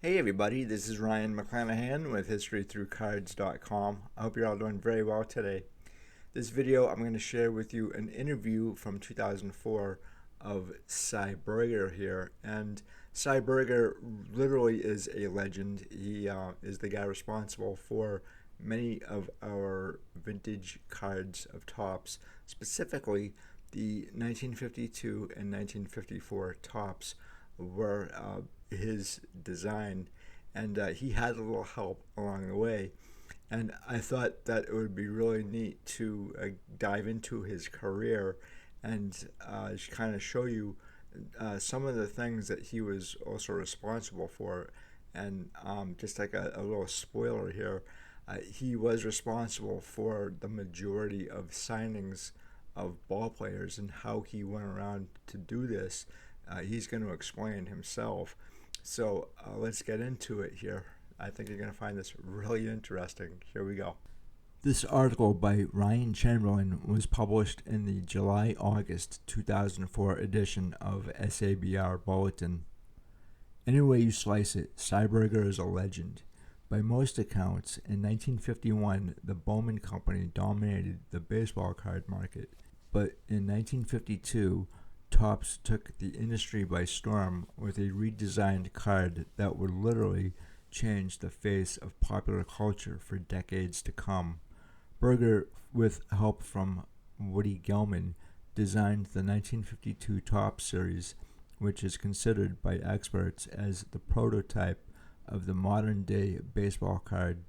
Hey everybody, this is Ryan McClanahan with HistoryThroughCards.com. I hope you're all doing very well today. This video, I'm going to share with you an interview from 2004 of Sy Berger here. And Sy Berger literally is a legend. He is the guy responsible for many of our vintage cards of Topps, specifically the 1952 and 1954 Topps were his design, and he had a little help along the way. And I thought that it would be really neat to dive into his career and kind of show you some of the things that he was also responsible for. And just like a little spoiler here, he was responsible for the majority of signings of ball players, and how he went around to do this. He's going to explain himself. So let's get into it here. I think you're going to find this really interesting. Here we go. This article by Ryan Chamberlain was published in the July-August 2004 edition of SABR Bulletin. Any way you slice it, Sy Berger is a legend. By most accounts, in 1951, the Bowman Company dominated the baseball card market. But in 1952, Topps took the industry by storm with a redesigned card that would literally change the face of popular culture for decades to come. Berger, with help from Woody Gelman, designed the 1952 Topps series, which is considered by experts as the prototype of the modern-day baseball card.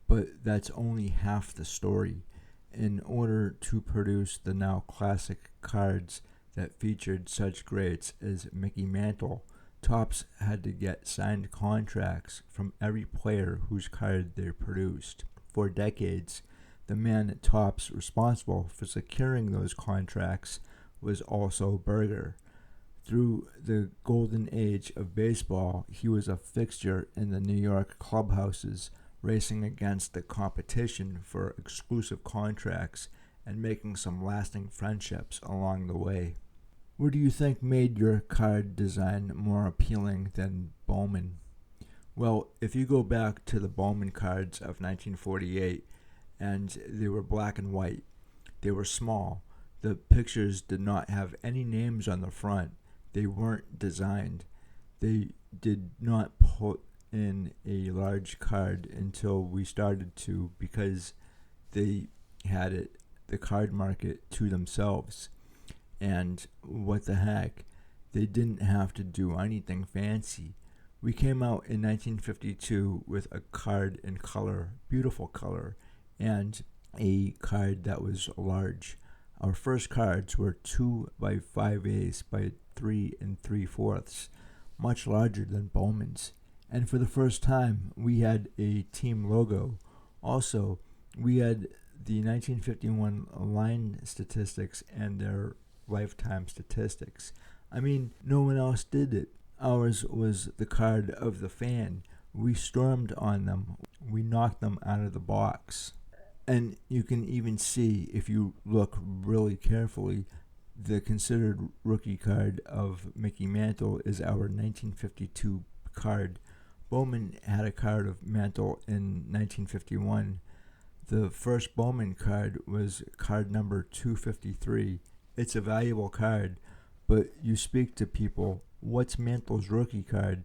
But that's only half the story. In order to produce the now classic cards that featured such greats as Mickey Mantle, Topps had to get signed contracts from every player whose card they produced. For decades, the man at Topps responsible for securing those contracts was also Berger. Through the golden age of baseball, he was a fixture in the New York clubhouses, racing against the competition for exclusive contracts and making some lasting friendships along the way. What do you think made your card design more appealing than Bowman? Well, if you go back to the Bowman cards of 1948, and they were black and white, they were small. The pictures did not have any names on the front. They weren't designed. They did not put in a large card until we started to, because they had the card market to themselves. And what the heck, they didn't have to do anything fancy. We came out in 1952 with a card in color, beautiful color, and a card that was large. Our first cards were 2 by 5/8 by 3 3/4, much larger than Bowman's. And for the first time, we had a team logo. Also, we had the 1951 line statistics and their lifetime statistics. I mean, no one else did it. Ours was the card of the fan. We stormed on them. We knocked them out of the box. And you can even see, if you look really carefully, the considered rookie card of Mickey Mantle is our 1952 card. Bowman had a card of Mantle in 1951. The first Bowman card was card number 253. It's a valuable card, but you speak to people, what's Mantle's rookie card?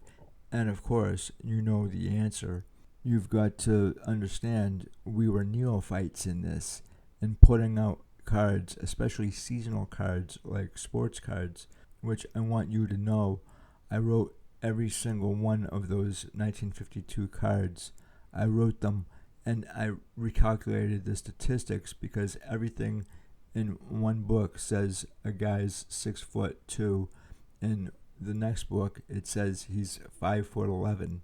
And of course, you know the answer. You've got to understand, we were neophytes in this, and putting out cards, especially seasonal cards like sports cards, which I want you to know, I wrote every single one of those 1952 cards. I wrote them, and I recalculated the statistics, because everything in one book says a guy's 6'2". In the next book, it says he's 5'11".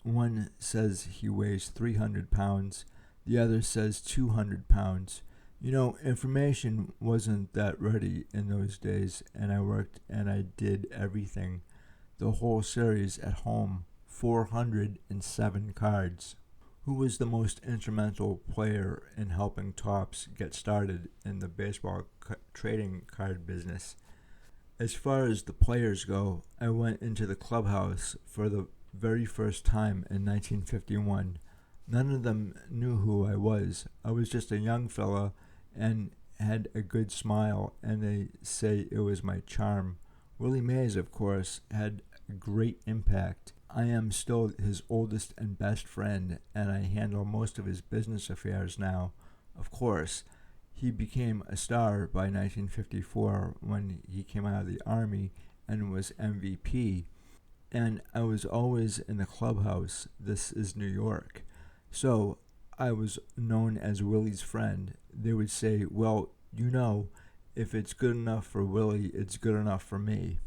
One says he weighs 300 pounds. The other says 200 pounds. You know, information wasn't that ready in those days, and I worked and I did everything. The whole series at home, 407 cards. Who was the most instrumental player in helping Topps get started in the baseball trading card business? As far as the players go, I went into the clubhouse for the very first time in 1951. None of them knew who I was. I was just a young fella and had a good smile, and they say it was my charm. Willie Mays, of course, had a great impact. I am still his oldest and best friend, and I handle most of his business affairs now. Of course, he became a star by 1954 when he came out of the Army and was MVP. And I was always in the clubhouse. This is New York. So I was known as Willie's friend. They would say, well, if it's good enough for Willie, it's good enough for me.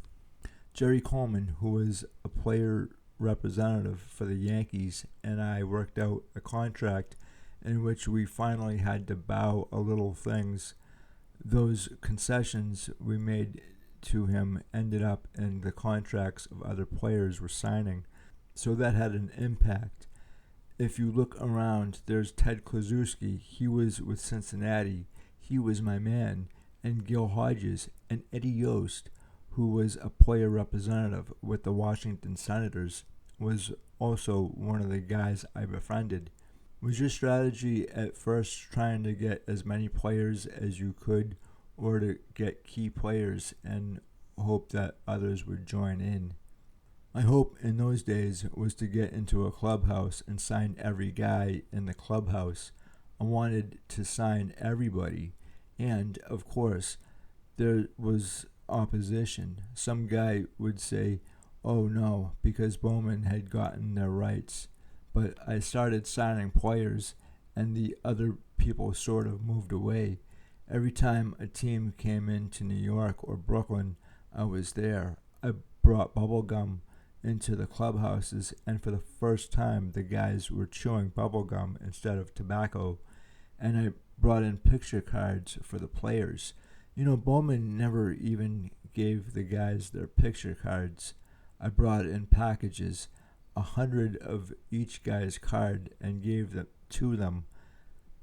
Jerry Coleman, who was a player representative for the Yankees, and I worked out a contract in which we finally had to bow a little things. Those concessions we made to him ended up in the contracts of other players were signing. So that had an impact. If you look around, there's Ted Kluszewski. He was with Cincinnati. He was my man. And Gil Hodges and Eddie Yost, who was a player representative with the Washington Senators, was also one of the guys I befriended. Was your strategy at first trying to get as many players as you could, or to get key players and hope that others would join in? My hope in those days was to get into a clubhouse and sign every guy in the clubhouse. I wanted to sign everybody, and of course, there was opposition. Some guy would say, oh no, because Bowman had gotten their rights. But I started signing players, and the other people sort of moved away. Every time a team came into New York or Brooklyn, I was there. I brought bubble gum into the clubhouses, and for the first time, the guys were chewing bubble gum instead of tobacco. And I brought in picture cards for the players. Bowman never even gave the guys their picture cards. I brought in packages, 100 of each guy's card, and gave them to them.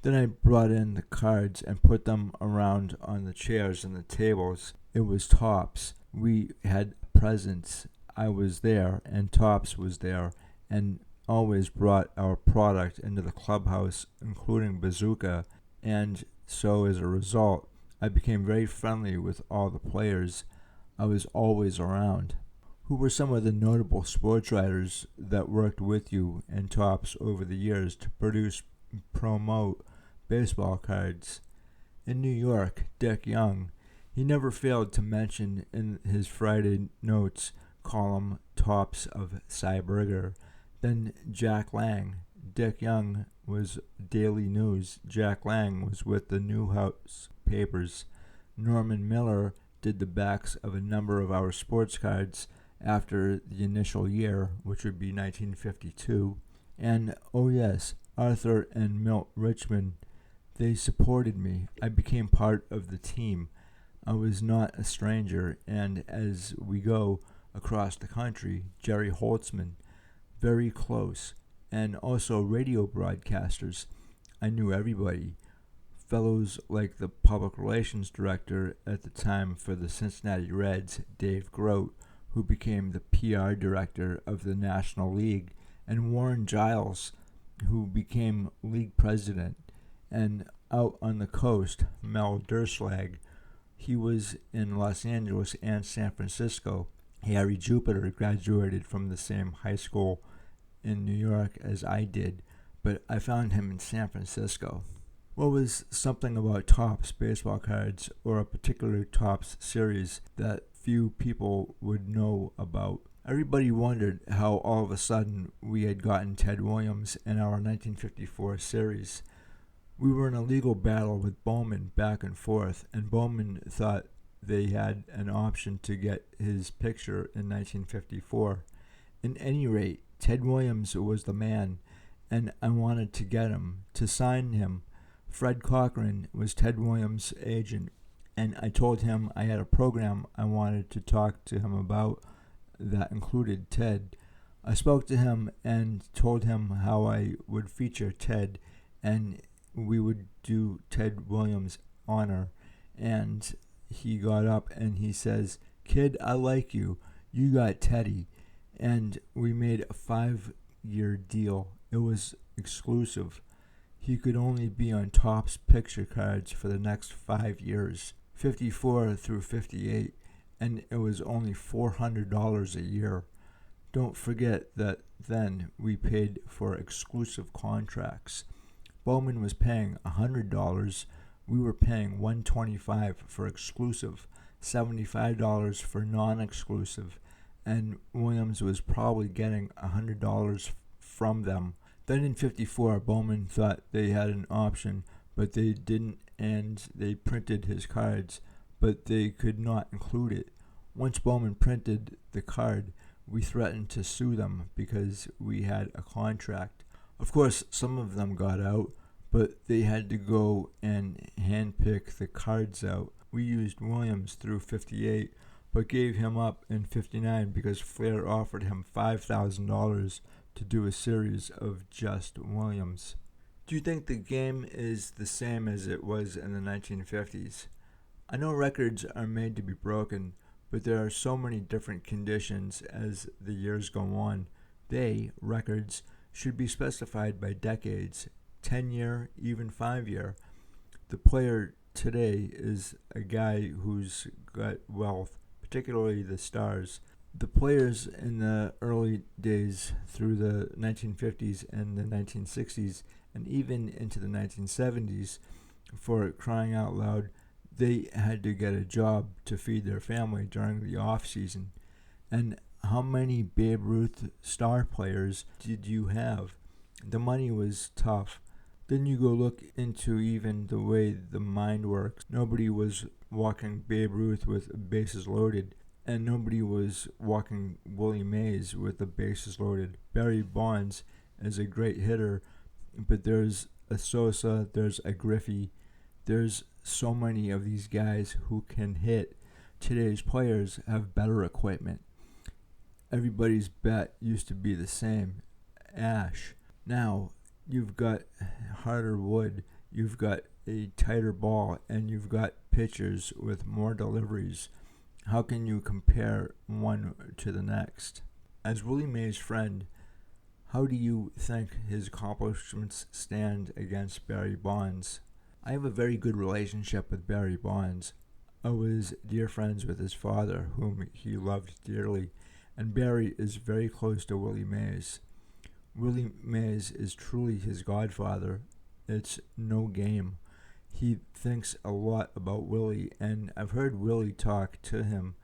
Then I brought in the cards and put them around on the chairs and the tables. It was Topps. We had presents. I was there, and Topps was there, and always brought our product into the clubhouse, including Bazooka. And so as a result, I became very friendly with all the players. I was always around. Who were some of the notable sports writers that worked with you and Topps over the years to produce and promote baseball cards? In New York, Dick Young. He never failed to mention in his Friday Notes column Topps of Sy Berger. Then Jack Lang. Dick Young was Daily News. Jack Lang was with the Newhouse papers. Norman Miller did the backs of a number of our sports cards after the initial year, which would be 1952. And oh yes, Arthur and Milt Richmond, they supported me. I became part of the team. I was not a stranger, and as we go across the country, Jerry Holtzman, very close, and also radio broadcasters. I knew everybody. Fellows like the public relations director at the time for the Cincinnati Reds, Dave Grote, who became the PR director of the National League, and Warren Giles, who became league president. And out on the coast, Mel Derslag, he was in Los Angeles and San Francisco. Harry Jupiter graduated from the same high school in New York as I did, but I found him in San Francisco. What was something about Topps baseball cards, or a particular Topps series, that few people would know about? Everybody wondered how all of a sudden we had gotten Ted Williams in our 1954 series. We were in a legal battle with Bowman back and forth, and Bowman thought they had an option to get his picture in 1954. In any rate, Ted Williams was the man, and I wanted to get him, to sign him. Fred Cochran was Ted Williams' agent, and I told him I had a program I wanted to talk to him about that included Ted. I spoke to him and told him how I would feature Ted, and we would do Ted Williams' honor. And he got up and he says, "Kid, I like you. You got Teddy." and we made a 5-year deal. It was exclusive. He could only be on Topps picture cards for the next 5 years, 54 through 58, and it was only $400 a year. Don't forget that then we paid for exclusive contracts. Bowman was paying $100. We were paying $125 for exclusive, $75 for non-exclusive, and Williams was probably getting $100 from them. Then in 54, Bowman thought they had an option, but they didn't, and they printed his cards, but they could not include it. Once Bowman printed the card, we threatened to sue them because we had a contract. Of course, some of them got out, but they had to go and handpick the cards out. We used Williams through 58, but gave him up in 59 because Flair offered him $5,000 to do a series of just Williams. Do you think the game is the same as it was in the 1950s? I know records are made to be broken, but there are so many different conditions as the years go on. Records, should be specified by decades, 10-year, even 5-year. The player today is a guy who's got wealth, particularly the stars. The players in the early days through the 1950s and the 1960s and even into the 1970s, for crying out loud, they had to get a job to feed their family during the off season. And how many Babe Ruth star players did you have? The money was tough. Then you go look into even the way the mind works. Nobody was walking Babe Ruth with bases loaded, and nobody was walking Willie Mays with the bases loaded. Barry Bonds is a great hitter, but there's a Sosa, there's a Griffey, there's so many of these guys who can hit. Today's players have better equipment. Everybody's bat used to be the same, ash. Now you've got harder wood, you've got a tighter ball, and you've got pitchers with more deliveries. How can you compare one to the next? As Willie Mays' friend, how do you think his accomplishments stand against Barry Bonds? I have a very good relationship with Barry Bonds. I was dear friends with his father, whom he loved dearly, and Barry is very close to Willie Mays. Willie Mays is truly his godfather. It's no game. He thinks a lot about Willie, and I've heard Willie talk to him.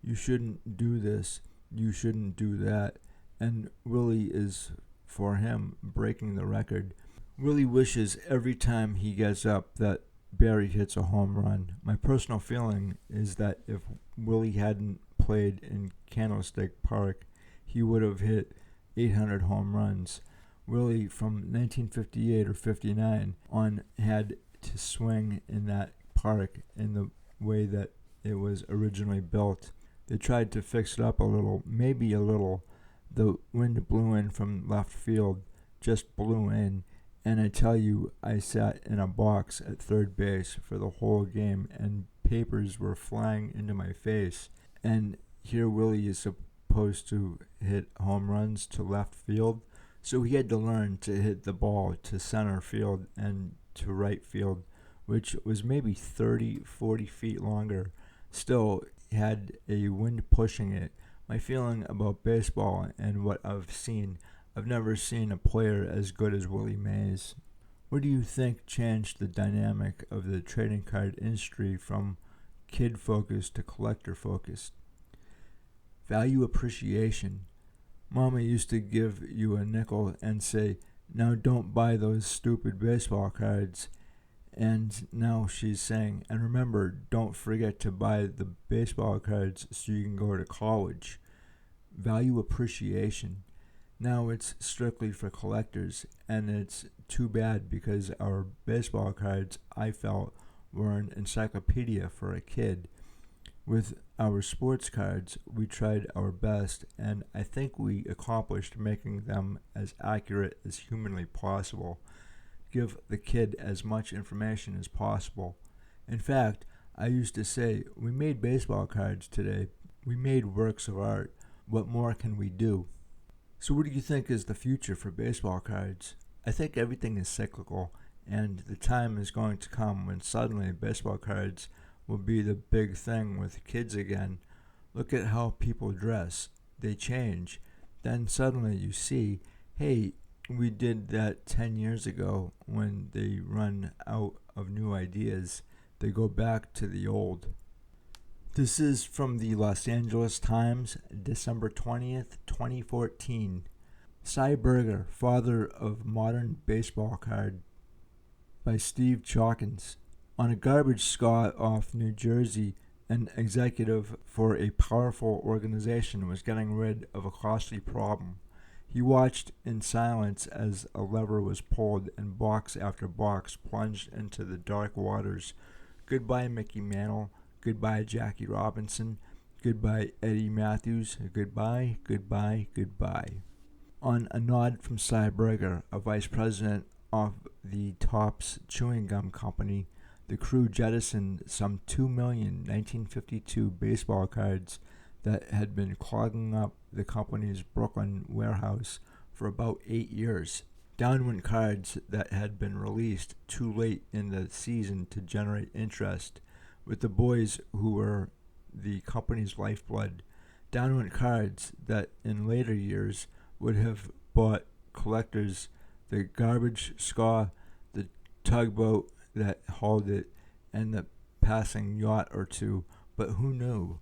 You shouldn't do this, you shouldn't do that, and Willie is, for him, breaking the record. Willie wishes every time he gets up that Barry hits a home run. My personal feeling is that if Willie hadn't played in Candlestick Park, he would have hit 800 home runs. Willie, from 1958 or 59 on, had to swing in that park in the way that it was originally built. They tried to fix it up a little, maybe a little. The wind blew in from left field, just blew in, and I tell you, I sat in a box at third base for the whole game, and papers were flying into my face. And here Willie is supposed to hit home runs to left field, so he had to learn to hit the ball to center field and to right field, which was maybe 30, 40 feet longer. Still had a wind pushing it. My feeling about baseball and what I've seen, I've never seen a player as good as Willie Mays. What do you think changed the dynamic of the trading card industry from kid-focused to collector-focused? Value appreciation. Mama used to give you a nickel and say, "Now don't buy those stupid baseball cards." And now she's saying, "And remember, don't forget to buy the baseball cards so you can go to college." Value appreciation. Now it's strictly for collectors, and it's too bad because our baseball cards, I felt, were an encyclopedia for a kid. With our sports cards, we tried our best, and I think we accomplished making them as accurate as humanly possible. Give the kid as much information as possible. In fact, I used to say, we made baseball cards today. We made works of art. What more can we do? So what do you think is the future for baseball cards? I think everything is cyclical, and the time is going to come when suddenly baseball cards will be the big thing with kids again. Look at how people dress. They change. Then suddenly you see, hey, we did that 10 years ago. When they run out of new ideas, they go back to the old. This is from the Los Angeles Times, December 20th, 2014. Sy Berger, Father of Modern Baseball Card, by Steve Chalkins. On a garbage scot off New Jersey, an executive for a powerful organization was getting rid of a costly problem. He watched in silence as a lever was pulled and box after box plunged into the dark waters. Goodbye, Mickey Mantle. Goodbye, Jackie Robinson. Goodbye, Eddie Matthews. Goodbye, goodbye, goodbye. On a nod from Sy Berger, a vice president of the Topps chewing gum company, the crew jettisoned some 2 million 1952 baseball cards that had been clogging up the company's Brooklyn warehouse for about 8 years. Down went cards that had been released too late in the season to generate interest with the boys who were the company's lifeblood. Down went cards that in later years would have bought collectors the garbage scaw, the tugboat that hauled it, and the passing yacht or two, but who knew?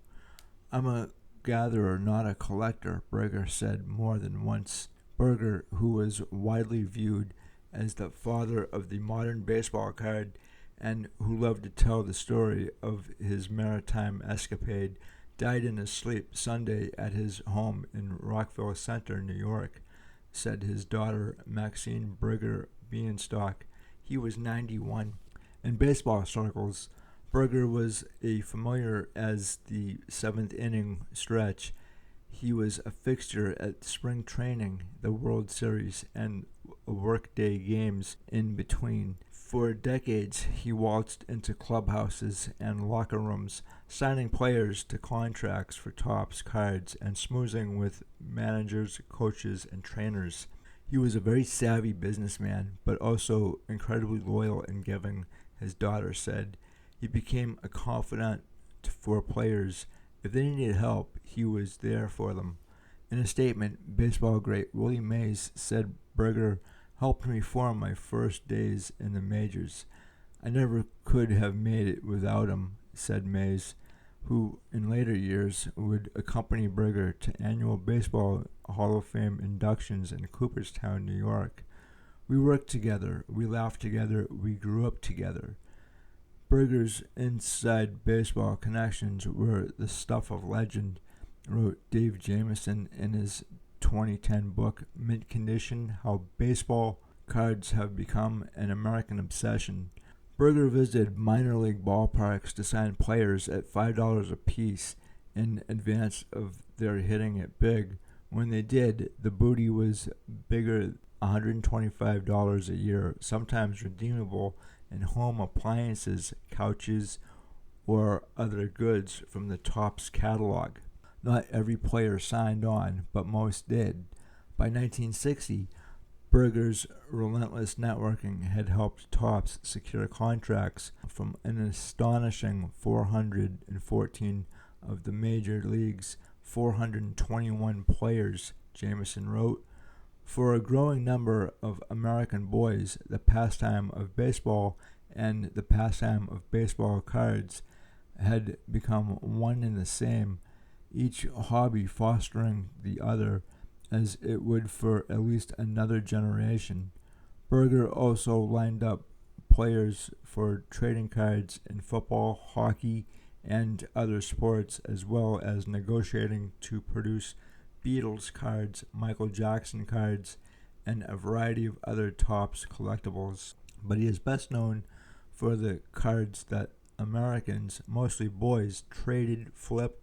I'm a gatherer, not a collector, Berger said more than once. Berger, who was widely viewed as the father of the modern baseball card and who loved to tell the story of his maritime escapade, died in his sleep Sunday at his home in Rockville Center, New York, said his daughter Maxine Berger Bienstock. He was 91. In baseball circles, Berger was a familiar as the seventh inning stretch. He was a fixture at spring training, the World Series, and workday games in between. For decades, he waltzed into clubhouses and locker rooms, signing players to contracts for Topps cards and schmoozing with managers, coaches, and trainers. He was a very savvy businessman, but also incredibly loyal and giving, his daughter said. He became a confidant for players. If they needed help, he was there for them. In a statement, baseball great Willie Mays said Berger helped me form my first days in the majors. I never could have made it without him, said Mays, who in later years would accompany Berger to annual Baseball Hall of Fame inductions in Cooperstown, New York. We worked together, we laughed together, we grew up together. Berger's inside baseball connections were the stuff of legend, wrote Dave Jamieson in his 2010 book, Mint Condition: How Baseball Cards Have Become an American Obsession. Berger visited minor league ballparks to sign players at $5 a piece in advance of their hitting it big. When they did, the booty was bigger, $125 a year, sometimes redeemable in home appliances, couches, or other goods from the Topps catalog. Not every player signed on, but most did. By 1960, Berger's relentless networking had helped Topps secure contracts from an astonishing 414 of the major league's 421 players, Jamieson wrote. For a growing number of American boys, the pastime of baseball and the pastime of baseball cards had become one and the same, each hobby fostering the other as it would for at least another generation. Berger also lined up players for trading cards in football, hockey, and other sports, as well as negotiating to produce Beatles cards, Michael Jackson cards, and a variety of other Topps collectibles. But he is best known for the cards that Americans, mostly boys, traded, flipped,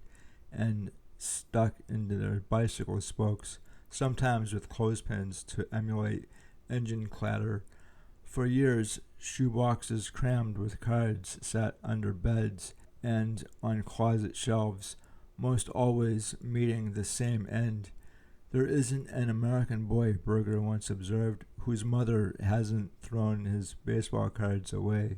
and stuck into their bicycle spokes, sometimes with clothespins to emulate engine clatter. For years, shoeboxes crammed with cards sat under beds and on closet shelves. most always meeting the same end. There isn't an American boy, Berger once observed, whose mother hasn't thrown his baseball cards away.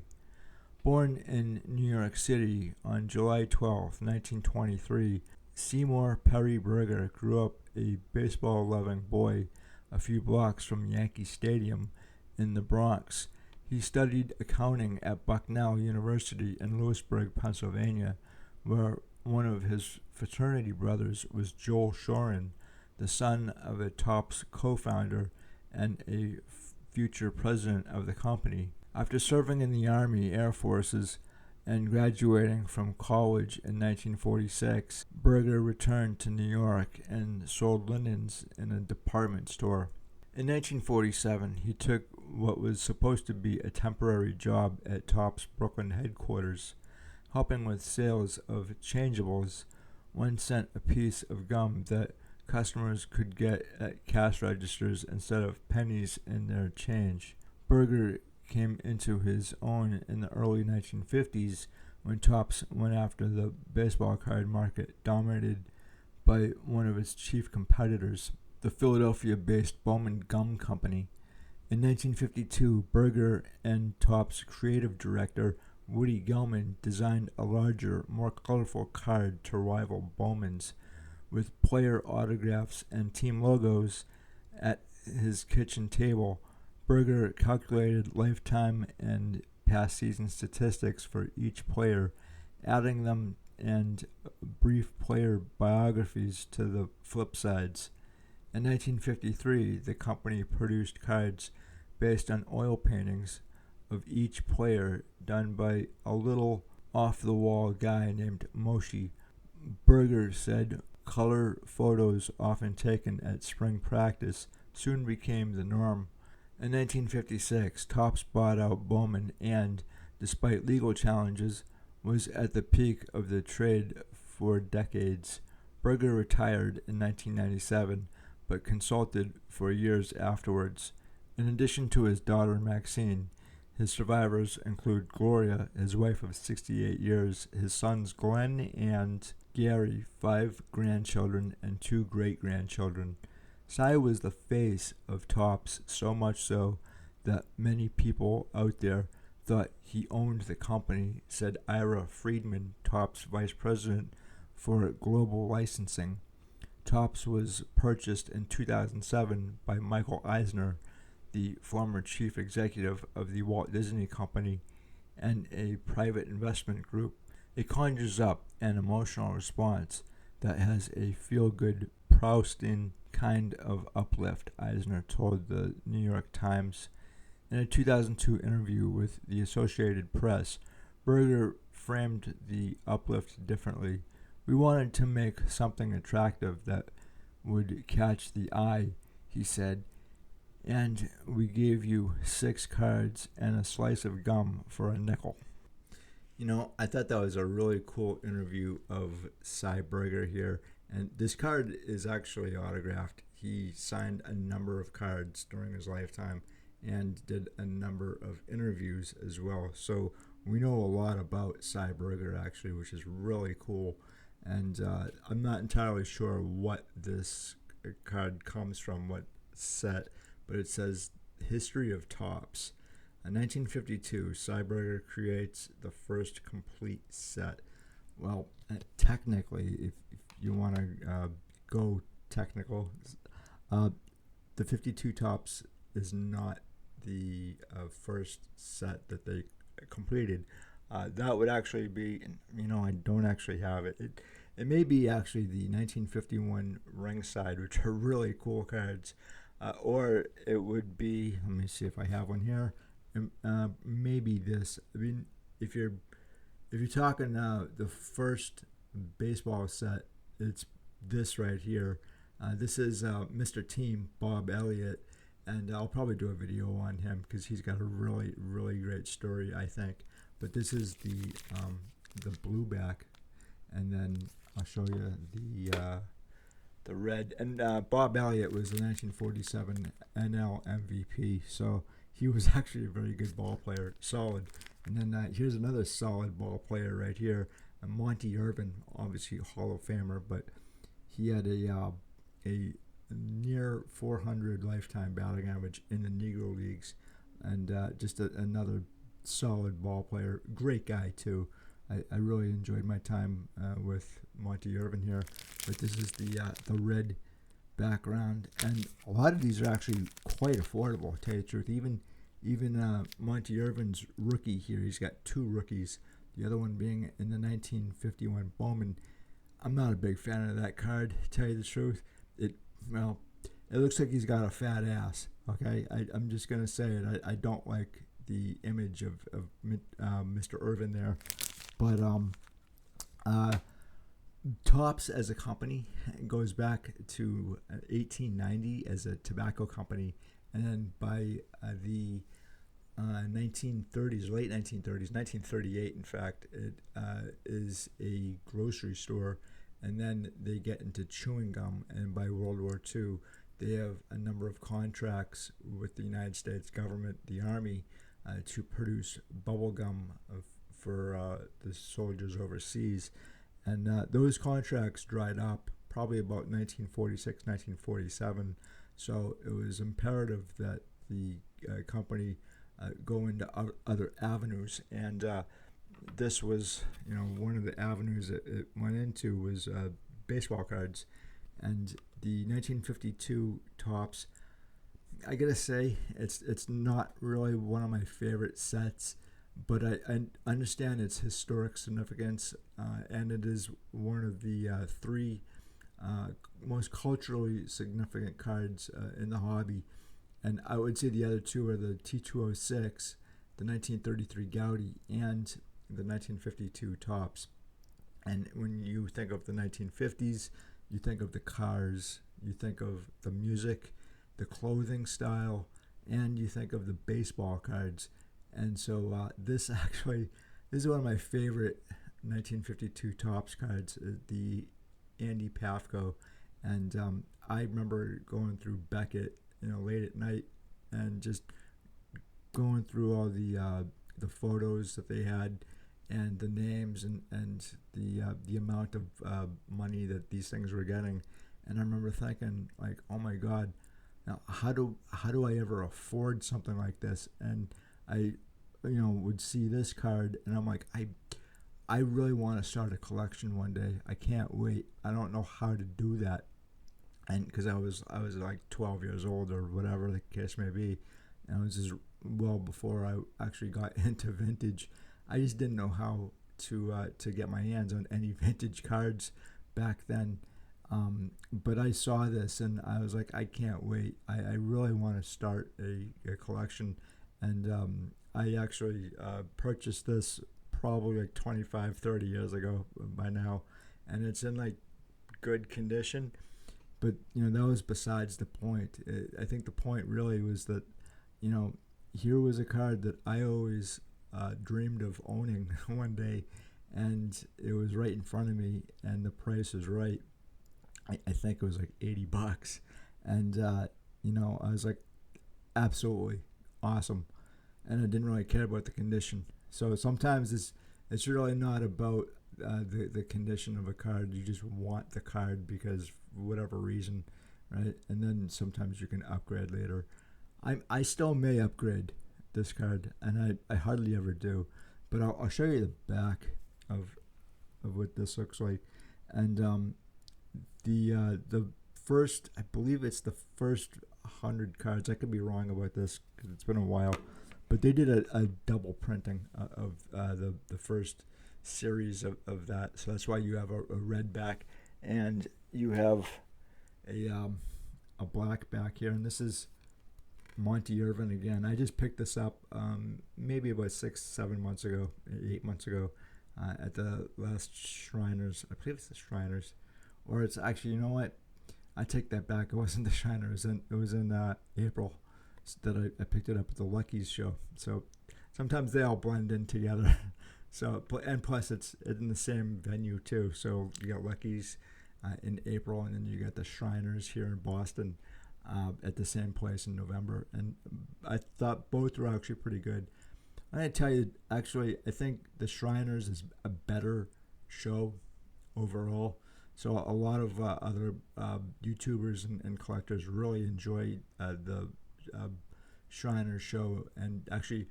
Born in New York City on July 12, 1923, Seymour Perry Berger grew up a baseball-loving boy a few blocks from Yankee Stadium in the Bronx. He studied accounting at Bucknell University in Lewisburg, Pennsylvania, where one of his fraternity brothers was Joel Shorin, the son of a Topps co-founder and a future president of the company. After serving in the Army, Air Forces, and graduating from college in 1946, Berger returned to New York and sold linens in a department store. In 1947, he took what was supposed to be a temporary job at Topps Brooklyn headquarters, helping with sales of changeables, 1 cent a piece of gum that customers could get at cash registers instead of pennies in their change. Berger came into his own in the early 1950s when Topps went after the baseball card market, dominated by one of its chief competitors, the Philadelphia-based Bowman Gum Company. In 1952, Berger and Topps creative director Woody Gelman designed a larger, more colorful card to rival Bowman's, with player autographs and team logos at his kitchen table. Berger calculated lifetime and past season statistics for each player, adding them and brief player biographies to the flip sides. In 1953, the company produced cards based on oil paintings of each player done by a little off-the-wall guy named Moshi. Berger said color photos often taken at spring practice soon became the norm. In 1956, Topps bought out Bowman and, despite legal challenges, was at the peak of the trade for decades. Berger retired in 1997, but consulted for years afterwards. In addition to his daughter Maxine, his survivors include Gloria, his wife of 68 years, his sons Glenn and Gary, 5 grandchildren, and 2 great-grandchildren. Sy was the face of Topps, so much so that many people out there thought he owned the company, said Ira Friedman, Topps vice president for global licensing. Topps was purchased in 2007 by Michael Eisner, the former chief executive of the Walt Disney Company, and a private investment group. It conjures up an emotional response that has a feel-good Proustian kind of uplift, Eisner told the New York Times. In a 2002 interview with the Associated Press, Berger framed the uplift differently. We wanted to make something attractive that would catch the eye, he said, and we gave you 6 cards and a slice of gum for a nickel. You know, I thought that was a really cool interview of Sy Berger here, and this card is actually autographed. He signed a number of cards during his lifetime and did a number of interviews as well. So we know a lot about Sy Berger actually, which is really cool. And I'm not entirely sure what this card comes from, what set, but it says History of Topps. In 1952, Sy Berger creates the first complete set. Well, technically, if you want to go technical, the 52 Topps is not the first set that they completed. That would actually be, I don't actually have it. It may be actually the 1951 ringside, which are really cool cards, or it would be. Let me see if I have one here. Maybe this. I mean, if you're talking the first baseball set, it's this right here. This is Mr. Team Bob Elliott, and I'll probably do a video on him because he's got a really, really great story, I think. But this is the blue back, and then I'll show you the red. And Bob Elliott was the 1947 NL MVP, so he was actually a very good ball player, solid. And then here's another solid ball player right here, Monty Irvin, obviously Hall of Famer, but he had a near 400 lifetime batting average in the Negro Leagues, and just another solid ball player. Great guy too. I really enjoyed my time with Monty Irvin here. But this is the red background, and a lot of these are actually quite affordable, to tell you the truth. Even Monty Irvin's rookie here, he's got two rookies, the other one being in the 1951 Bowman. I'm not a big fan of that card, to tell you the truth. Well, it looks like he's got a fat ass. Okay, I'm just gonna say it. I don't like the image of Mr. Irvin there, but Topps as a company goes back to 1890 as a tobacco company, and then by the 1930s, late 1930s, 1938 in fact, it is a grocery store, and then they get into chewing gum, and by World War II they have a number of contracts with the United States government, the Army, to produce bubble gum for the soldiers overseas. And those contracts dried up probably about 1946, 1947. So it was imperative that the company go into other avenues. And this was, one of the avenues that it went into was baseball cards. And the 1952 Topps, I gotta say, it's not really one of my favorite sets, but I understand its historic significance, and it is one of the three most culturally significant cards in the hobby. And I would say the other two are the T206, the 1933 Gowdy, and the 1952 Topps. And when you think of the 1950s, you think of the cars, you think of the music, the clothing style, and you think of the baseball cards. And so this is one of my favorite 1952 Topps cards, the Andy Pafko. And I remember going through Beckett, late at night, and just going through all the photos that they had, and the names, and the amount of money that these things were getting. And I remember thinking, like, oh my God, now how do I ever afford something like this? And I would see this card, and I'm like, I really want to start a collection one day. I can't wait. I don't know how to do that. And because I was like 12 years old or whatever the case may be, and it was just well before I actually got into vintage. I just didn't know how to get my hands on any vintage cards back then. But I saw this, and I was like, I can't wait. I really want to start a collection. And I actually purchased this probably like 25, 30 years ago by now, and it's in like good condition. But that was besides the point. I think the point really was that here was a card that I always dreamed of owning one day, and it was right in front of me, and the price was right. I think it was like $80, and I was like, absolutely awesome. And I didn't really care about the condition. So sometimes it's really not about the condition of a card. You just want the card because for whatever reason, right? And then sometimes you can upgrade later. I still may upgrade this card, and I hardly ever do. But I'll show you the back of what this looks like. And the first, I believe it's the first 100 cards. I could be wrong about this because it's been a while. But they did a double printing of the first series of that. So that's why you have a red back, and you have a black back here. And this is Monty Irvin again. I just picked this up maybe about 6-7 months ago, 8 months ago, at the last Shriners. I believe it's the Shriners, or it's actually, you know what? I take that back. It wasn't the Shriners. It was in April that I picked it up at the Lucky's show. So sometimes they all blend in together. So, and plus it's in the same venue too. So you got Lucky's in April, and then you got the Shriners here in Boston at the same place in November. And I thought both were actually pretty good. I'm going to tell you, actually, I think the Shriners is a better show overall. So a lot of other YouTubers and collectors really enjoy the uh, Shriners show, and actually,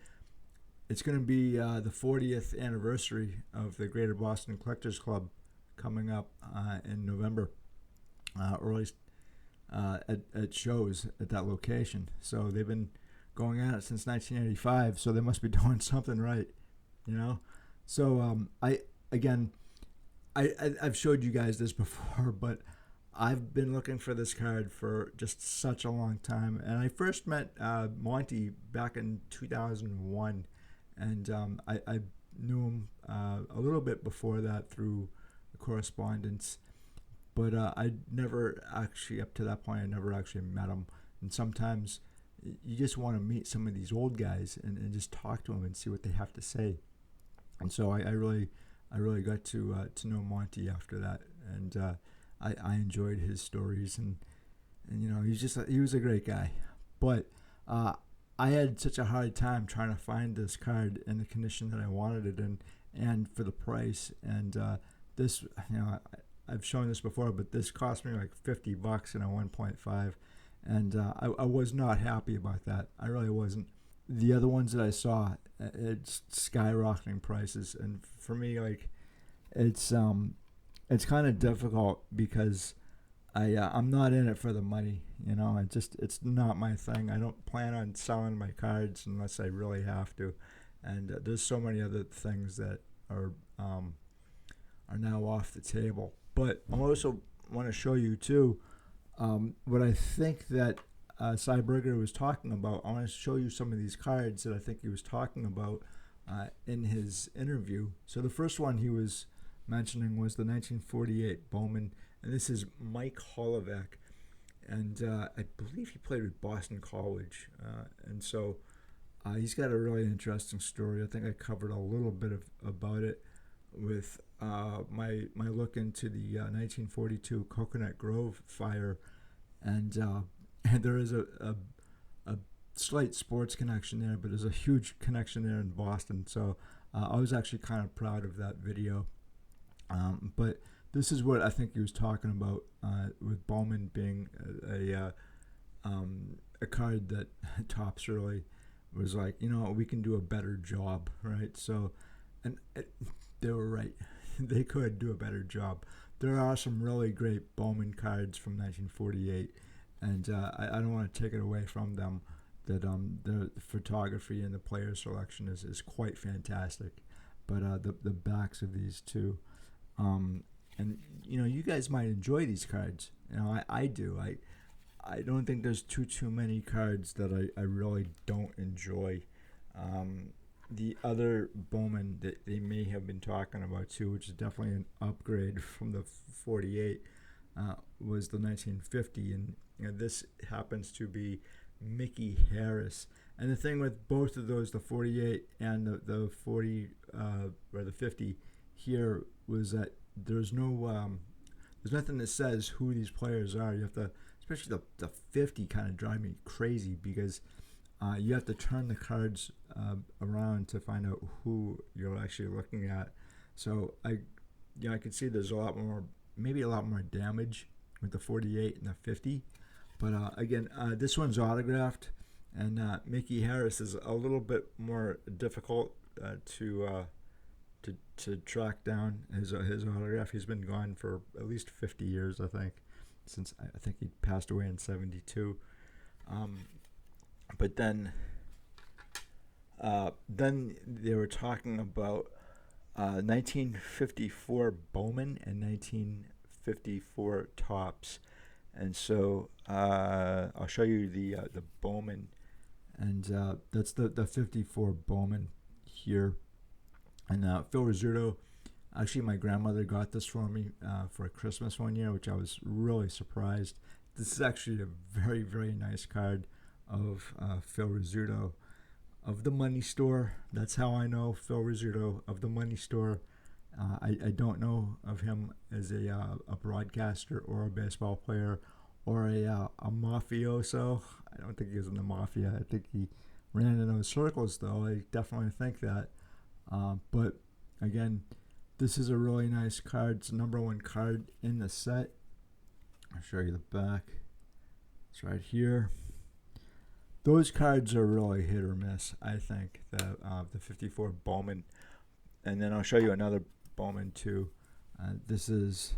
it's going to be the 40th anniversary of the Greater Boston Collectors Club coming up in November, early at shows at that location. So they've been going at it since 1985. So they must be doing something right, you know. So I've showed you guys this before, but I've been looking for this card for just such a long time. And I first met Monty back in 2001, and I knew him a little bit before that through correspondence. But I never actually, up to that point, I never actually met him. And sometimes you just want to meet some of these old guys and just talk to them and see what they have to say. And so I really got to know Monty after that, and I enjoyed his stories, and you know, he was a great guy. But I had such a hard time trying to find this card in the condition that I wanted it in, and for the price. And this, you know, I've shown this before, but this cost me like $50 in a 1.5, and I was not happy about that. I really wasn't. The other ones that I saw, it's skyrocketing prices, and for me, like, it's kind of difficult because I'm not in it for the money, you know. It's not my thing. I don't plan on selling my cards unless I really have to, and there's so many other things that are now off the table. But I also want to show you too what I think that Sy Berger was talking about. I want to show you some of these cards that I think he was talking about in his interview. So the first one he was mentioning was the 1948 Bowman, and this is Mike Holovec, and I believe he played with Boston College, and so he's got a really interesting story. I think I covered a little bit about it with my look into the 1942 Coconut Grove fire, and there is a slight sports connection there, but there's a huge connection there in Boston. So I was actually kind of proud of that video. But this is what I think he was talking about with Bowman being a card that Topps really was like, you know, we can do a better job, right? So, and they were right. They could do a better job. There are some really great Bowman cards from 1948, and I don't want to take it away from them. That the photography and the player selection is quite fantastic, but the backs of these two, and you know, you guys might enjoy these cards. You know, I do. I don't think there's too many cards that I really don't enjoy. The other Bowman that they may have been talking about too, which is definitely an upgrade from the 48, was the 1950, and you know, this happens to be Mickey Harris. And the thing with both of those, the 48 and the 40 or the 50 here, was that there's nothing that says who these players are. You have to, especially the 50 kind of drive me crazy, because you have to turn the cards around to find out who you're actually looking at. So I can see there's maybe a lot more damage with the 48 and the 50. But again, this one's autographed, and Mickey Harris is a little bit more difficult to track down his autograph. He's been gone for at least 50 years, I think, since I think he passed away in 72. But then they were talking about 1954 Bowman and 1954 Topps, and so I'll show you the Bowman, and that's the 54 Bowman here. And Phil Rizzuto, actually my grandmother got this for me for Christmas one year, which I was really surprised. This is actually a very, very nice card of Phil Rizzuto of the Money Store. That's how I know Phil Rizzuto of the Money Store. I don't know of him as a broadcaster or a baseball player or a mafioso. I don't think he was in the mafia. I think he ran in those circles, though. I definitely think that. But again, this is a really nice card. It's the #1 card in the set. I'll show you the back. It's right here. Those cards are really hit or miss, I think. The 54 Bowman, and then I'll show you another Bowman too. This is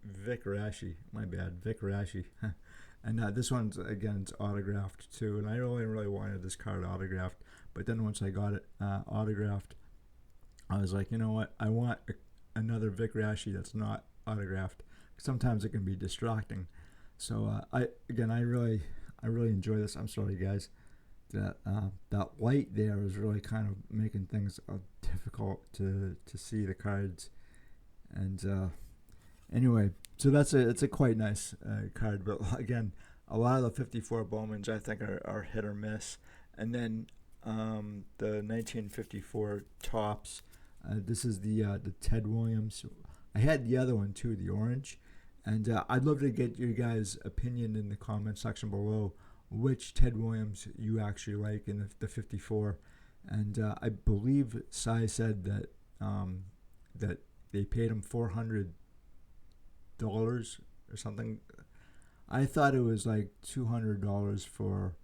Vic Rashi. My bad, Vic Rashi. And this one's, again, it's autographed too. And I really wanted this card autographed. But then once I got it autographed, I was like, you know what? I want another Vic Rashi that's not autographed. Sometimes it can be distracting. So I really enjoy this. I'm sorry, guys. That light there is really kind of making things difficult to see the cards. And anyway, so it's a quite nice card. But again, a lot of the 54 Bowmans I think are hit or miss. And then the 1954 Topps. This is the Ted Williams. I had the other one too, the orange. And I'd love to get your guys' opinion in the comment section below, which Ted Williams you actually like in the 54. And I believe Sy said that that they paid him $400 or something. I thought it was like $200 for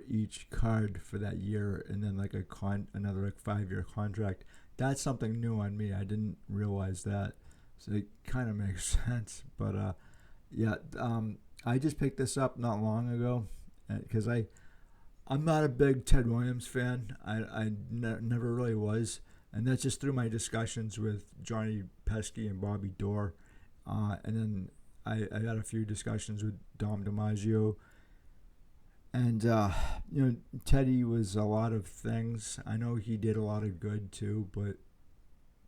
each card for that year, and then like another like 5-year contract. That's something new on me. I didn't realize that. So it kind of makes sense. But yeah, I just picked this up not long ago because I'm not a big Ted Williams fan. I never really was. And that's just through my discussions with Johnny Pesky and Bobby Dorr. And then I had a few discussions with Dom DiMaggio. And, you know, Teddy was a lot of things. I know he did a lot of good too, but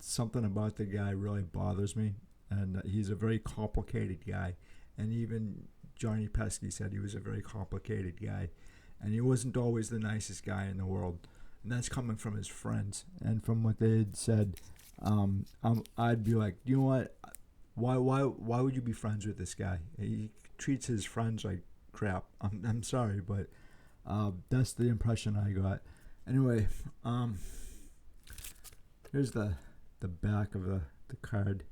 something about the guy really bothers me. And he's a very complicated guy. And even Johnny Pesky said he was a very complicated guy. And he wasn't always the nicest guy in the world. And that's coming from his friends. And from what they had said, I'd be like, you know what? Why would you be friends with this guy? He treats his friends like crap. I'm sorry, but that's the impression I got. Anyway, here's the back of the card.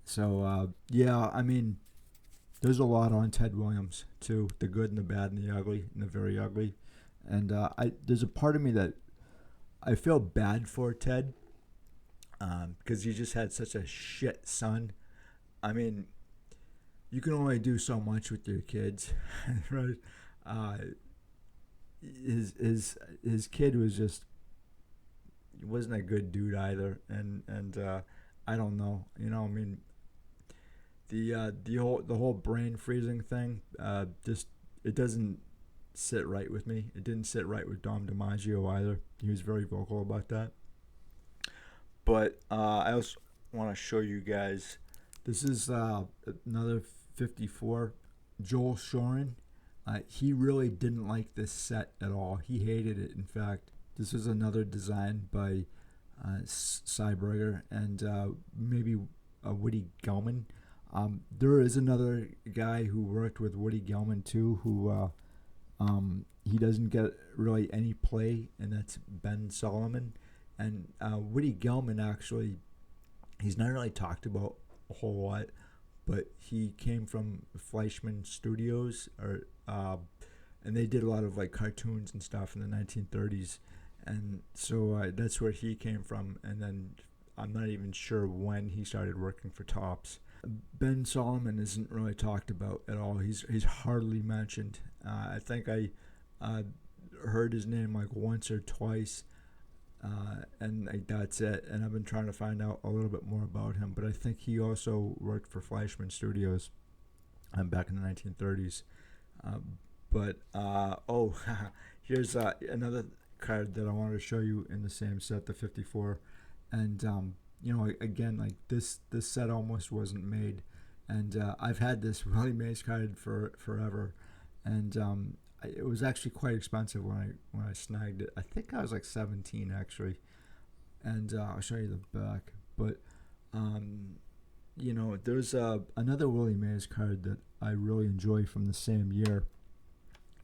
So yeah, I mean, there's a lot on Ted Williams too, the good and the bad and the ugly and the very ugly. And there's a part of me that I feel bad for Ted because he just had such a shit son. I mean, you can only do so much with your kids, right? His kid was just, he wasn't a good dude either, and I don't know, you know, I mean, the whole brain freezing thing, just, it doesn't sit right with me. It didn't sit right with Dom DiMaggio either. He was very vocal about that. But I also want to show you guys, this is another 54, Joel Shorin. He really didn't like this set at all. He hated it. In fact, this is another design by Sy Berger and maybe Woody Gelman. There is another guy who worked with Woody Gelman too, who he doesn't get really any play, and that's Ben Solomon. And Woody Gelman, actually, he's not really talked about a whole lot, but he came from Fleischman Studios, and they did a lot of like cartoons and stuff in the 1930s, and so that's where he came from. And then I'm not even sure when he started working for Topps. Ben Solomon isn't really talked about at all. He's hardly mentioned. I think I heard his name like once or twice, and like, that's it. And I've been trying to find out a little bit more about him. But I think he also worked for Fleischman Studios back in the 1930s. Oh, here's another card that I wanted to show you in the same set, the 54. And you know, again, like this set almost wasn't made, and I've had this really nice card for forever, and it was actually quite expensive when I snagged it. I think I was like 17 actually, and I'll show you the back. But There's another Willie Mays card that I really enjoy from the same year,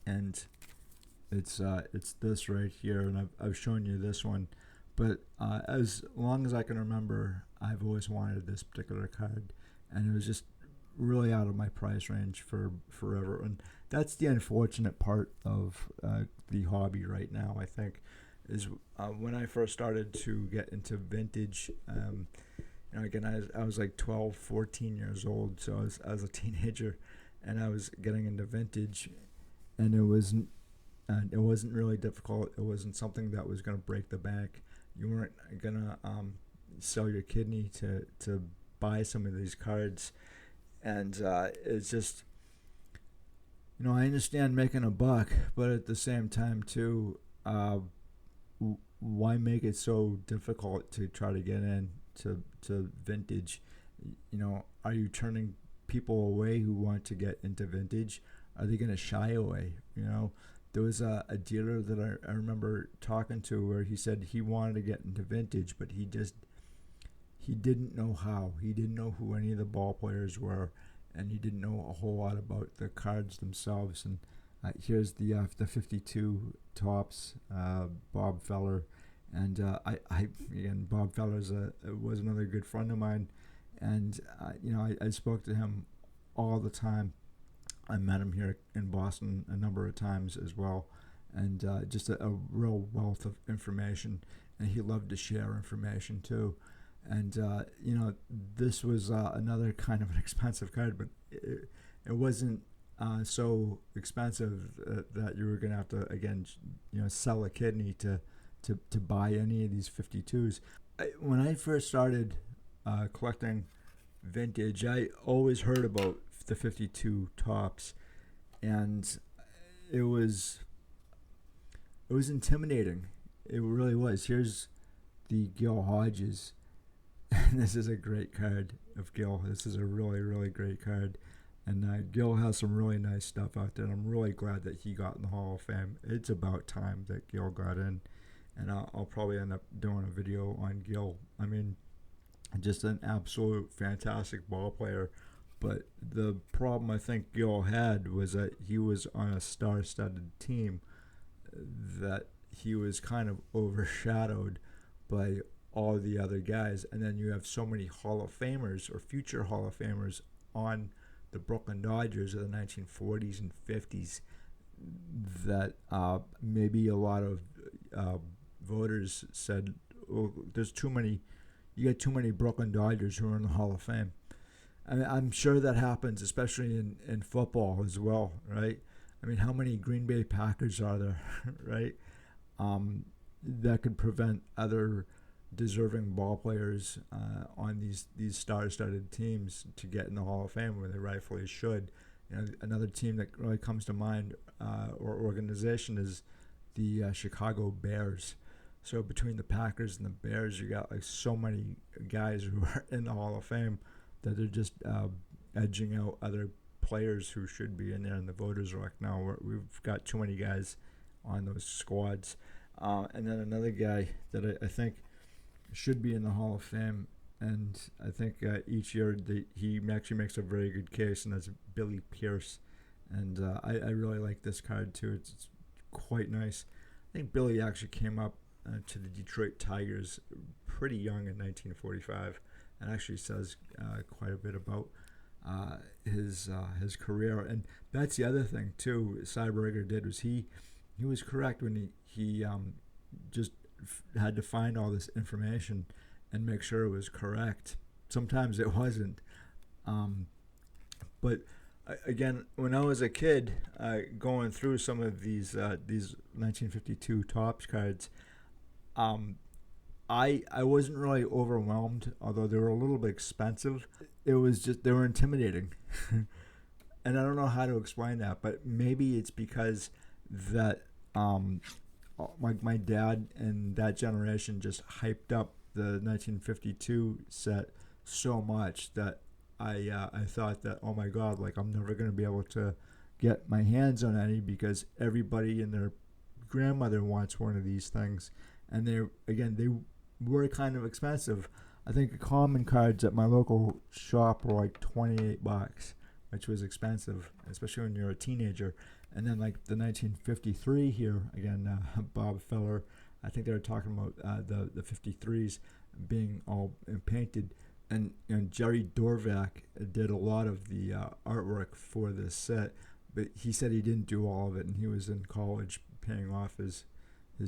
and it's this right here, and I've shown you this one, but as long as I can remember, I've always wanted this particular card, and it was just really out of my price range for forever, and that's the unfortunate part of the hobby right now. I think is when I first started to get into vintage. Again, I was like 12, 14 years old, so I was a teenager, and I was getting into vintage, and it wasn't really difficult. It wasn't something that was going to break the bank. You weren't going to sell your kidney to buy some of these cards, and it's just, I understand making a buck, but at the same time too, why make it so difficult to try to get in to vintage? Are you turning people away who want to get into vintage? Are they going to shy away? There was a dealer that I remember talking to where he said he wanted to get into vintage, but he didn't know how. He didn't know who any of the ball players were, and he didn't know a whole lot about the cards themselves. And here's the 52 Topps, Bob Feller, and again, Bob Feller was another good friend of mine, and I spoke to him all the time. I met him here in Boston a number of times as well, and just a real wealth of information, and he loved to share information too. And this was another kind of an expensive card, but it wasn't so expensive that you were going to have to, again, sell a kidney to buy any of these 52s. When I first started collecting vintage, I always heard about the 52 Topps, and it was intimidating. It really was. Here's the Gil Hodges, and this is a great card of Gil. This is a really, really great card, and Gil has some really nice stuff out there, and I'm really glad that he got in the Hall of Fame. It's about time that Gil got in, and I'll probably end up doing a video on Gil. I mean, just an absolute fantastic ball player. But the problem I think Gil had was that he was on a star-studded team, that he was kind of overshadowed by all the other guys. And then you have so many Hall of Famers or future Hall of Famers on the Brooklyn Dodgers of the 1940s and 50s that maybe a lot of voters said, oh, there's too many, you got too many Brooklyn Dodgers who are in the Hall of Fame. I'm sure that happens, especially in football as well, right? I mean, how many Green Bay Packers are there, right? That could prevent other deserving ball players on these star-studded teams to get in the Hall of Fame where they rightfully should. Another team that really comes to mind or organization is the Chicago Bears. So between the Packers and the Bears, you got like so many guys who are in the Hall of Fame that they're just edging out other players who should be in there, and the voters are like, no, we've got too many guys on those squads. And then another guy that I think should be in the Hall of Fame, and I think each year he actually makes a very good case, and that's Billy Pierce. And I really like this card too. It's quite nice. I think Billy actually came up to the Detroit Tigers pretty young in 1945. And actually says quite a bit about his career. And that's the other thing too Sy Berger did, was he was correct when he just had to find all this information and make sure it was correct. Sometimes it wasn't, but again, when I was a kid going through some of these 1952 Topps cards, I wasn't really overwhelmed, although they were a little bit expensive. It was just, they were intimidating. And I don't know how to explain that, but maybe it's because that my dad and that generation just hyped up the 1952 set so much that I thought that, oh my God, like I'm never going to be able to get my hands on any because everybody and their grandmother wants one of these things. And they were kind of expensive. I think common cards at my local shop were like 28 bucks, which was expensive, especially when you're a teenager. And then like the 1953 here, again, Bob Feller, I think they were talking about the 53s being all painted. And Jerry Dorvac did a lot of the artwork for this set, but he said he didn't do all of it, and he was in college paying off his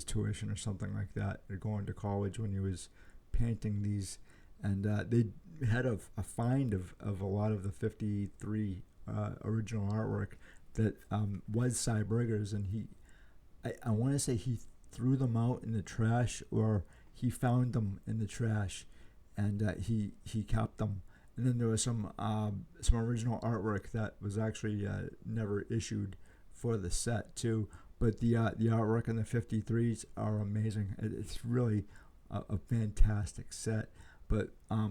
tuition or something like that, or going to college when he was painting these. And they had a find of a lot of the 53 original artwork that was Sy Berger's, and I want to say he threw them out in the trash, or he found them in the trash, and he kept them. And then there was some original artwork that was actually never issued for the set too. But the artwork in the 53s are amazing. It's really a fantastic set. But I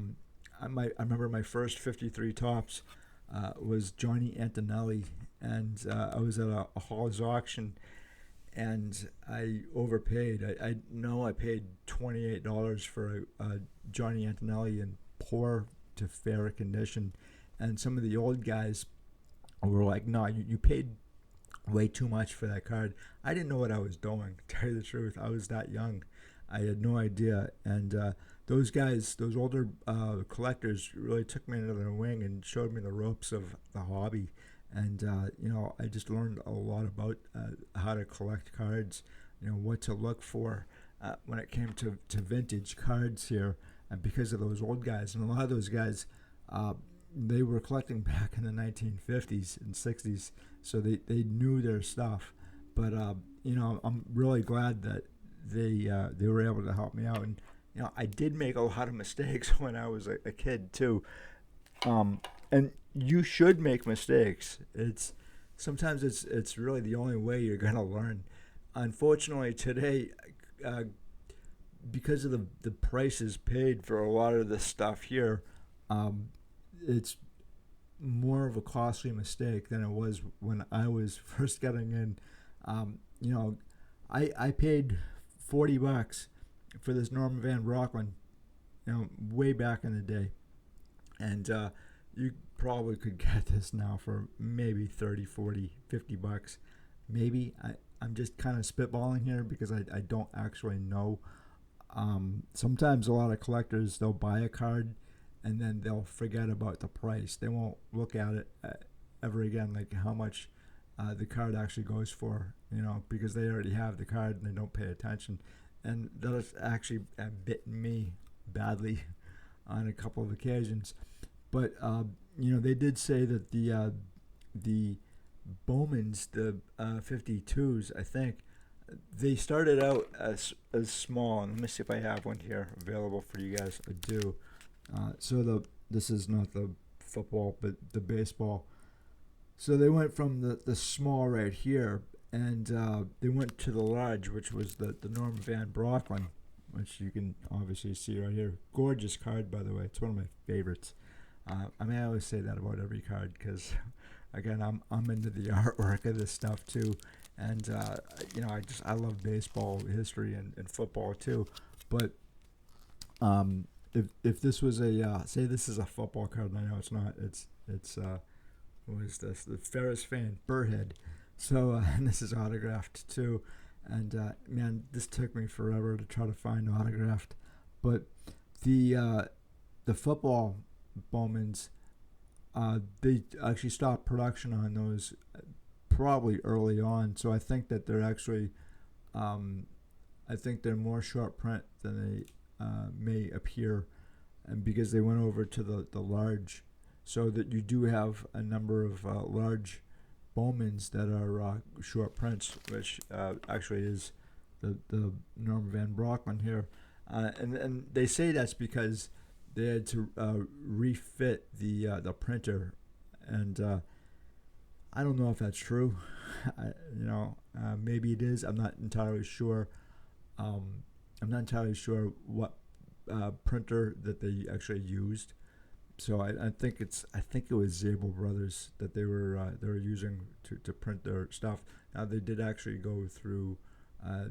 remember my first 53 Topps was Johnny Antonelli, and I was at a Hall's auction, and I overpaid. I know I paid $28 for a Johnny Antonelli in poor to fair condition, and some of the old guys were like, "No, you paid way too much for that card." I didn't know what I was doing. To tell you the truth, I was that young. I had no idea, and those guys, those older collectors, really took me under their wing and showed me the ropes of the hobby. And I just learned a lot about how to collect cards, what to look for when it came to vintage cards here, and because of those old guys. And a lot of those guys, they were collecting back in the 1950s and 60s, so they knew their stuff. But I'm really glad that they were able to help me out. And I did make a lot of mistakes when I was a kid too. And you should make mistakes. Sometimes it's really the only way you're gonna learn. Unfortunately, today, because of the prices paid for a lot of this stuff here, it's more of a costly mistake than it was when I was first getting in. I paid $40 for this Norman Van Brocklin, way back in the day, and you probably could get this now for maybe 30, 40, 50 bucks. Maybe. I'm just kind of spitballing here because I don't actually know. Sometimes a lot of collectors, they'll buy a card and then they'll forget about the price. They won't look at it ever again, like how much the card actually goes for, because they already have the card and they don't pay attention. And that has actually bitten me badly on a couple of occasions. But they did say that the Bowmans, the 52s, I think, they started out as small. And let me see if I have one here available for you guys. I do. This is not the football, but the baseball. So they went from the small right here, and they went to the large, which was the Norman Van Brocklin, which you can obviously see right here. Gorgeous card, by the way. It's one of my favorites. I always say that about every card because, again, I'm into the artwork of this stuff too, and I love baseball history and football too. But if this was say this is a football card, and I know it's not. It's what is this? The Ferris fan Burhead. So and this is autographed too, and man, this took me forever to try to find autographed, but the football Bowmans, they actually stopped production on those probably early on. So I think that they're actually, I think they're more short print than they may appear, and because they went over to the large, so that you do have a number of large Bowmans that are short prints, which actually is the Norman Van Brocklin here, and they say that's because they had to refit the printer, and I don't know if that's true. Maybe it is. I'm not entirely sure. I'm not entirely sure what printer that they actually used. So I think it was Zabel Brothers that they were using to print their stuff. Now they did actually go through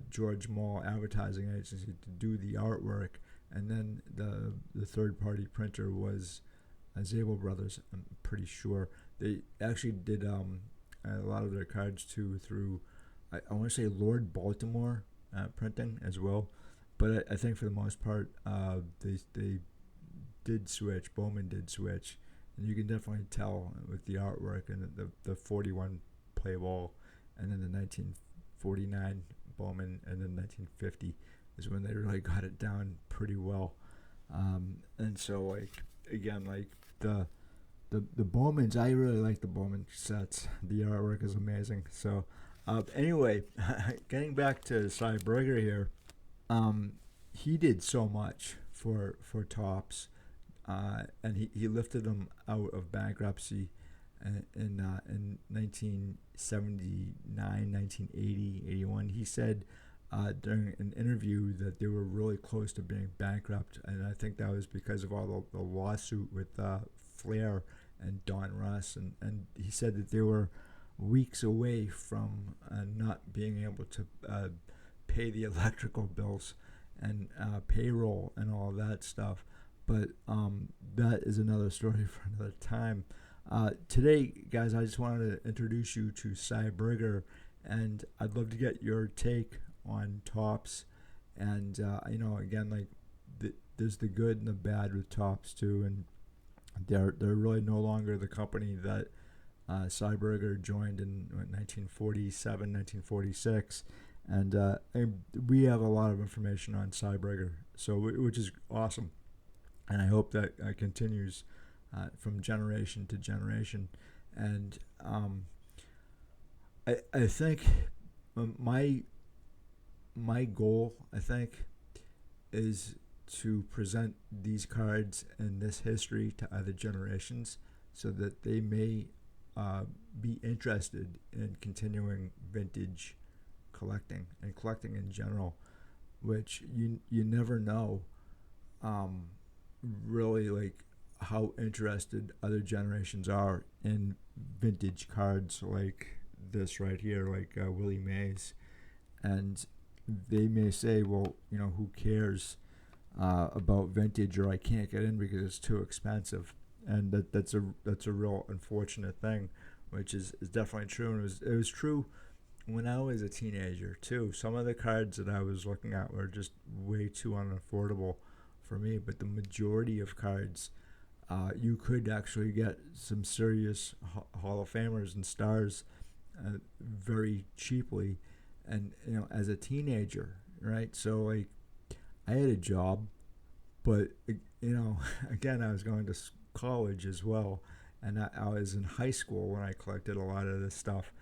George Mall Advertising Agency to do the artwork, and then the third party printer was Zabel Brothers. I'm pretty sure they actually did a lot of their cards too through I want to say Lord Baltimore printing as well, but I think for the most part they did switch. Bowman did switch, and you can definitely tell with the artwork and the 41 play ball, and then the 1949 Bowman, and then 1950 is when they really got it down pretty well. And so like again, like the Bowmans, I really like the Bowman sets. The artwork is amazing. So anyway, getting back to Sy Berger here, he did so much for Topps, and he lifted them out of bankruptcy in 1979, 1980, 81. He said during an interview that they were really close to being bankrupt, and I think that was because of all the lawsuit with Flair and Don Russ, and he said that they were weeks away from not being able to pay the electrical bills and payroll and all that stuff. But that is another story for another time. Today, guys, I just wanted to introduce you to Sy Berger, and I'd love to get your take on Topps. And again, like there's the good and the bad with Topps too, and they're really no longer the company that Sy Berger joined in 1947, 1946, and we have a lot of information on Sy Berger, so which is awesome, and I hope that continues from generation to generation. And I think my goal, I think, is to present these cards and this history to other generations so that they may be interested in continuing vintage collecting and collecting in general, which you never know really like how interested other generations are in vintage cards like this right here, like Willie Mays. And they may say, well, who cares about vintage, or I can't get in because it's too expensive. And that's a real unfortunate thing, which is definitely true. And it was true when I was a teenager too. Some of the cards that I was looking at were just way too unaffordable for me, but the majority of cards you could actually get some serious Hall of Famers and stars very cheaply, and as a teenager, right? So like I had a job, but again, I was going to college as well, and I was in high school when I collected a lot of this stuff.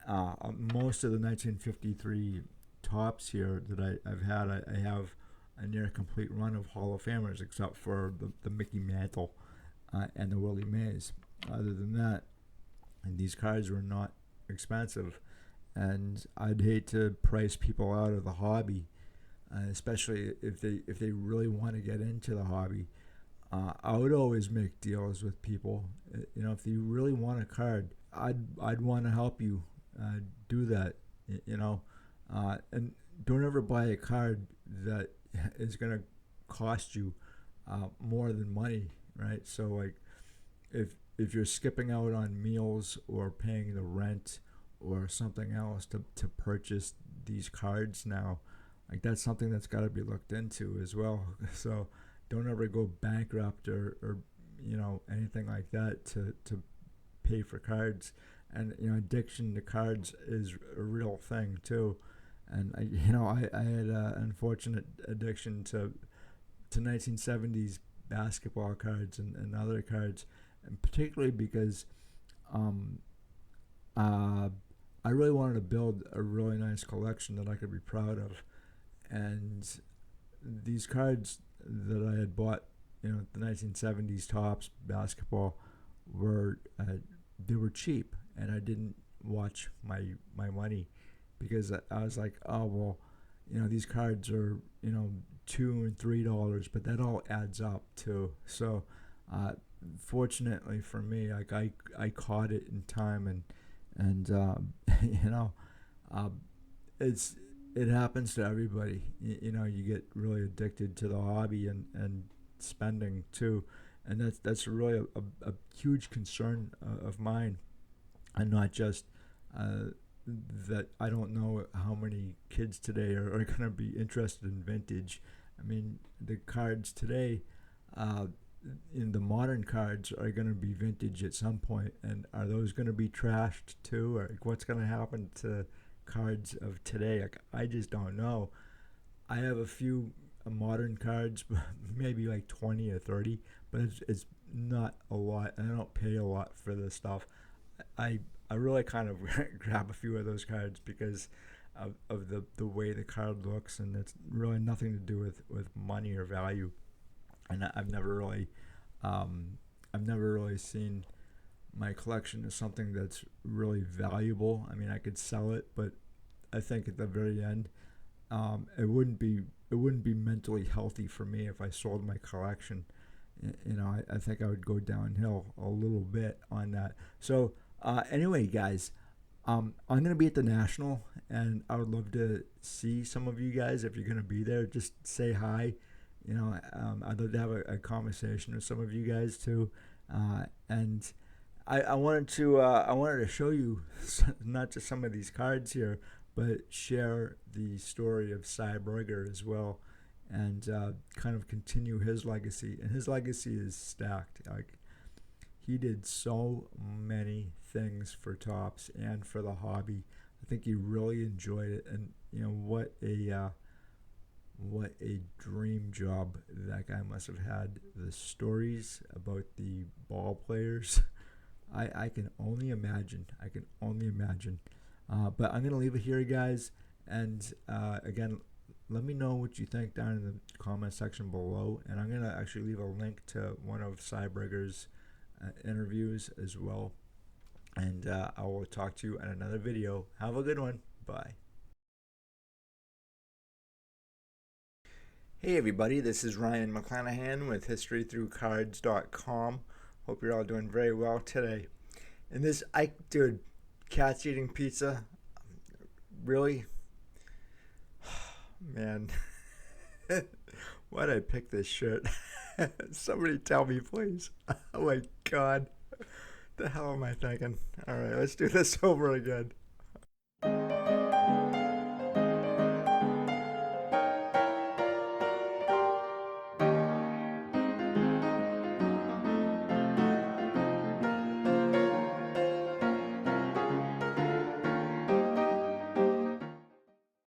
Most of the 1953 Topps here that I've had, I have a near complete run of Hall of Famers, except for the Mickey Mantle and the Willie Mays. Other than that, and these cards were not expensive, and I'd hate to price people out of the hobby, especially if they really want to get into the hobby. I would always make deals with people. If you really want a card, I'd want to help you do that. And don't ever buy a card that is going to cost you more than money, right? So like if you're skipping out on meals or paying the rent or something else to purchase these cards now, like that's something that's got to be looked into as well. So don't ever go bankrupt or anything like that to pay for cards. And addiction to cards is a real thing too. And I had an unfortunate addiction to 1970s basketball cards and other cards, and particularly because I really wanted to build a really nice collection that I could be proud of. And these cards that I had bought, the 1970s Topps basketball were they were cheap, and I didn't watch my money, because I was like, oh well, these cards are $2 and $3, but that all adds up too. So fortunately for me, like I caught it in time, and it's it happens to everybody. You know, you get really addicted to the hobby and spending too, and that's really a huge concern of mine, and not just that. I don't know how many kids today are going to be interested in vintage. I mean, the cards today, uh, in the modern cards, are going to be vintage at some point, and are those going to be trashed too, or what's going to happen to cards of today? Like, I just don't know. I have a few modern cards, maybe like 20 or 30, but it's not a lot, and I don't pay a lot for this stuff. I I really kind of grab a few of those cards because of the way the card looks, and it's really nothing to do with money or value. And I've never really, um, I've never really seen my collection as something that's really valuable. I mean, I could sell it, but I think at the very end, it wouldn't be mentally healthy for me if I sold my collection. You know, I think I would go downhill a little bit on that. So anyway, guys, I'm gonna be at the National, and I would love to see some of you guys if you're gonna be there. Just say hi. You know, I'd love to have a conversation with some of you guys too. And I wanted to show you not just some of these cards here, but share the story of Sy Berger as well, and kind of continue his legacy. And his legacy is stacked. Like, he did so many things for Topps and for the hobby. I think he really enjoyed it, and you know what a dream job that guy must have had. The stories about the ball players, I can only imagine. I can only imagine. But I'm gonna leave it here, guys. And again, let me know what you think down in the comment section below. And I'm gonna actually leave a link to one of Sy Berger's interviews as well. And I will talk to you in another video. Have a good one. Bye. Hey everybody, this is Ryan McClanahan with HistoryThroughCards.com. Hope you're all doing very well today. And this, dude, cats eating pizza, really? Man, why'd I pick this shirt? Somebody tell me, please. Oh my god, the hell am I thinking? Alright, let's do this over again.